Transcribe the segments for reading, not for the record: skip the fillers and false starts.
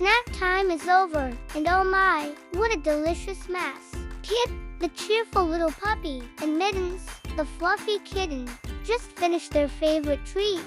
Snack time is over, and oh my, what a delicious mess. Pip, the cheerful little puppy, and Mittens, the fluffy kitten, just finished their favorite treats.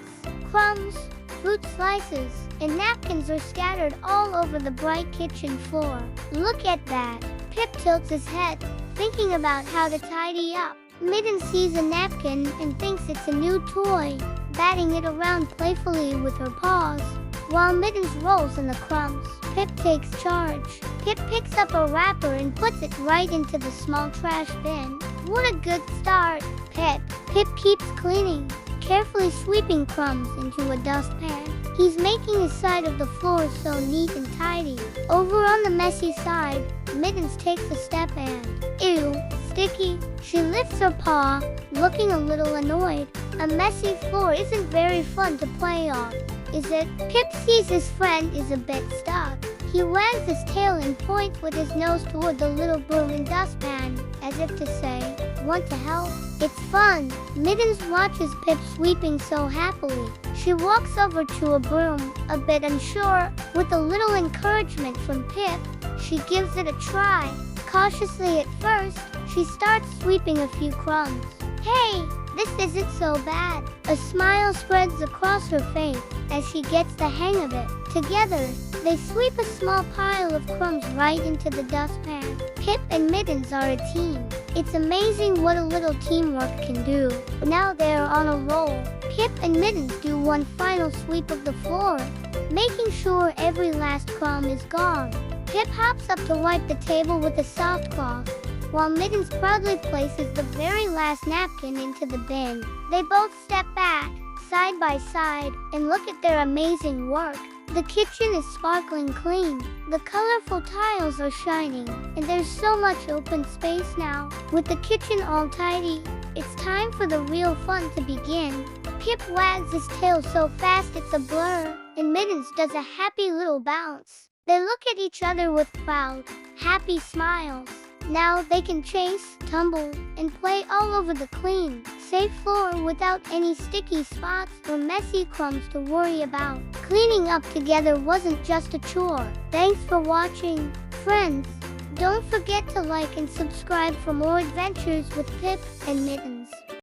Crumbs, fruit slices, and napkins are scattered all over the bright kitchen floor. Look at that. Pip tilts his head, thinking about how to tidy up. Mittens sees a napkin and thinks it's a new toy, batting it around playfully with her paws. While Mittens rolls in the crumbs, Pip takes charge. Pip picks up a wrapper and puts it right into the small trash bin. What a good start, Pip. Pip keeps cleaning, carefully sweeping crumbs into a dustpan. He's making his side of the floor so neat and tidy. Over on the messy side, Mittens takes a step and, ew, sticky. She lifts her paw, looking a little annoyed. A messy floor isn't very fun to play on, is it? Pip sees his friend is a bit stuck. He wags his tail and points with his nose toward the little broom and dustpan, as if to say, want to help? It's fun. Mittens watches Pip sweeping so happily. She walks over to a broom, a bit unsure. With a little encouragement from Pip, she gives it a try. Cautiously at first, she starts sweeping a few crumbs. Hey, this isn't so bad. A smile spreads across her face as she gets the hang of it. Together, they sweep a small pile of crumbs right into the dustpan. Pip and Mittens are a team. It's amazing what a little teamwork can do. Now they're on a roll. Pip and Mittens do one final sweep of the floor, making sure every last crumb is gone. Pip hops up to wipe the table with a soft cloth, while Mittens proudly places the very last napkin into the bin. They both step back, side by side, and look at their amazing work. The kitchen is sparkling clean. The colorful tiles are shining, and there's so much open space now. With the kitchen all tidy, it's time for the real fun to begin. Pip wags his tail so fast it's a blur, and Mittens does a happy little bounce. They look at each other with proud, happy smiles. Now they can chase, tumble, and play all over the clean, safe floor without any sticky spots or messy crumbs to worry about. Cleaning up together wasn't just a chore. Thanks for watching, friends. Don't forget to like and subscribe for more adventures with Pip and Mittens.